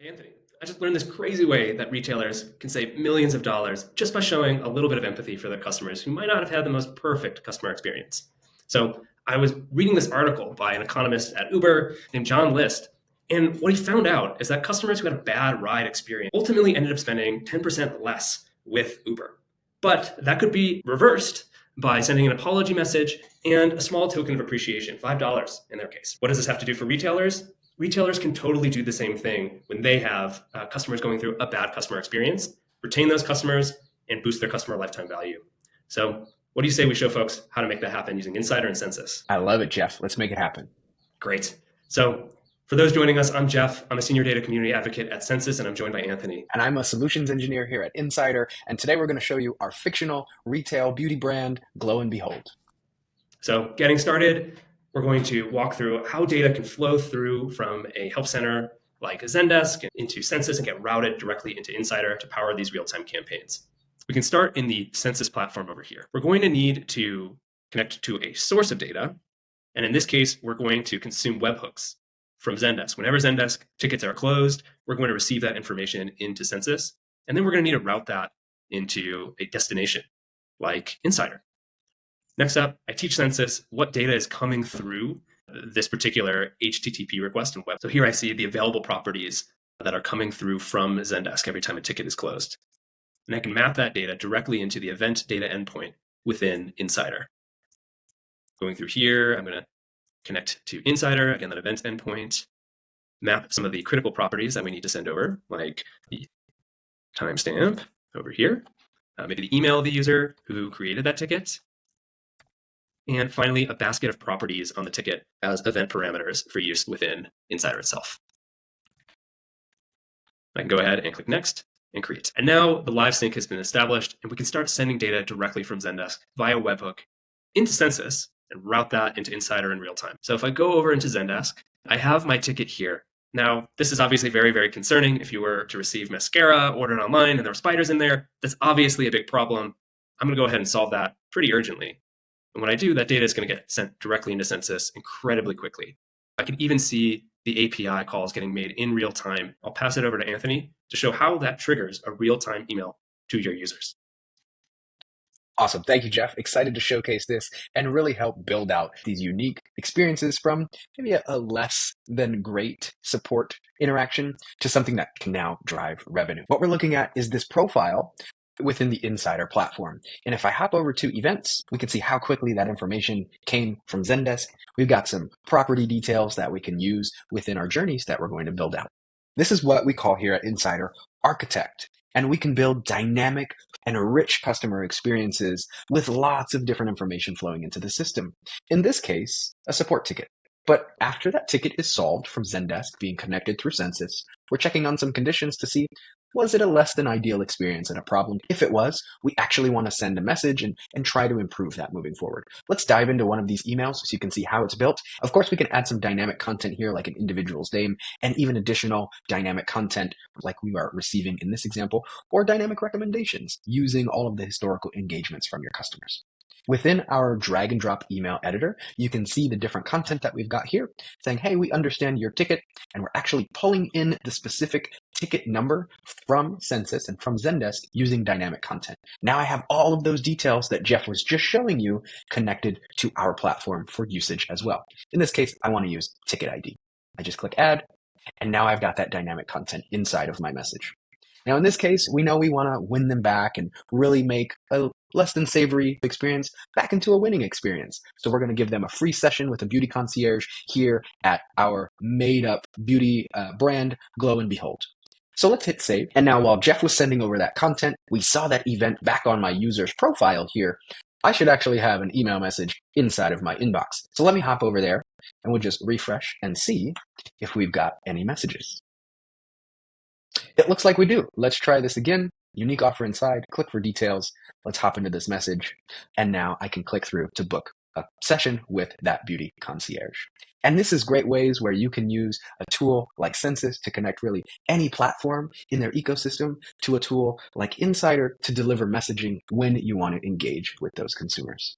Anthony, I just learned this crazy way that retailers can save millions of dollars just by showing a little bit of empathy for their customers who might not have had the most perfect customer experience. So I was reading this article by an economist at Uber named John List, and what he found out is that customers who had a bad ride experience ultimately ended up spending 10% less with Uber. But that could be reversed by sending an apology message and a small token of appreciation, $5 in their case. What does this have to do for retailers? Retailers can totally do the same thing when they have customers going through a bad customer experience, retain those customers, and boost their customer lifetime value. So what do you say we show folks how to make that happen using Insider and Census? I love it, Jeff. Let's make it happen. Great. So for those joining us, I'm Jeff. I'm a senior data community advocate at Census, and I'm joined by Anthony. And I'm a solutions engineer here at Insider. And today we're going to show you our fictional retail beauty brand, Glow and Behold. So getting started, we're going to walk through how data can flow through from a help center like Zendesk into Census and get routed directly into Insider to power these real-time campaigns. We can start in the Census platform over here. We're going to need to connect to a source of data. And in this case, we're going to consume webhooks from Zendesk. Whenever Zendesk tickets are closed, we're going to receive that information into Census. And then we're going to need to route that into a destination like Insider. Next up, I teach Census what data is coming through this particular HTTP request and web. So here I see the available properties that are coming through from Zendesk every time a ticket is closed. And I can map that data directly into the event data endpoint within Insider. Going through here, I'm going to connect to Insider, again, that event endpoint, map some of the critical properties that we need to send over, like the timestamp over here, maybe the email of the user who created that ticket, and finally, a basket of properties on the ticket as event parameters for use within Insider itself. I can go ahead and click Next and create. And now the live sync has been established, and we can start sending data directly from Zendesk via webhook into Census and route that into Insider in real time. So if I go over into Zendesk, I have my ticket here. Now, this is obviously very, very concerning. If you were to receive mascara ordered online and there were spiders in there, that's obviously a big problem. I'm going to go ahead and solve that pretty urgently. And when I do, that data is going to get sent directly into Census incredibly quickly. I can even see the API calls getting made in real time. I'll pass it over to Anthony to show how that triggers a real-time email to your users. Awesome. Thank you, Jeff. Excited to showcase this and really help build out these unique experiences from maybe a less than great support interaction to something that can now drive revenue. What we're looking at is this profile within the Insider platform. And if I hop over to events, we can see how quickly that information came from Zendesk. We've got some property details that we can use within our journeys that we're going to build out. This is what we call here at Insider Architect. And we can build dynamic and rich customer experiences with lots of different information flowing into the system. In this case, a support ticket. But after that ticket is solved from Zendesk being connected through Census, we're checking on some conditions to see, was it a less than ideal experience and a problem? If it was, we actually want to send a message and try to improve that moving forward. Let's dive into one of these emails so you can see how it's built. Of course, we can add some dynamic content here, like an individual's name, and even additional dynamic content like we are receiving in this example, or dynamic recommendations using all of the historical engagements from your customers. Within our drag and drop email editor, you can see the different content that we've got here saying, hey, we understand your ticket, and we're actually pulling in the specific ticket number from Census and from Zendesk using dynamic content. Now I have all of those details that Jeff was just showing you connected to our platform for usage as well. In this case, I want to use ticket ID. I just click add, and now I've got that dynamic content inside of my message. Now, in this case, we know we want to win them back and really make a less than savory experience back into a winning experience. So we're going to give them a free session with a beauty concierge here at our made up beauty brand, Glow and Behold. So let's hit save. And now while Jeff was sending over that content, we saw that event back on my user's profile here. I should actually have an email message inside of my inbox. So let me hop over there and we'll just refresh and see if we've got any messages. It looks like we do. Let's try this again. Unique offer inside, click for details. Let's hop into this message. And now I can click through to book a session with that beauty concierge. And this is great ways where you can use a tool like Census to connect really any platform in their ecosystem to a tool like Insider to deliver messaging when you want to engage with those consumers.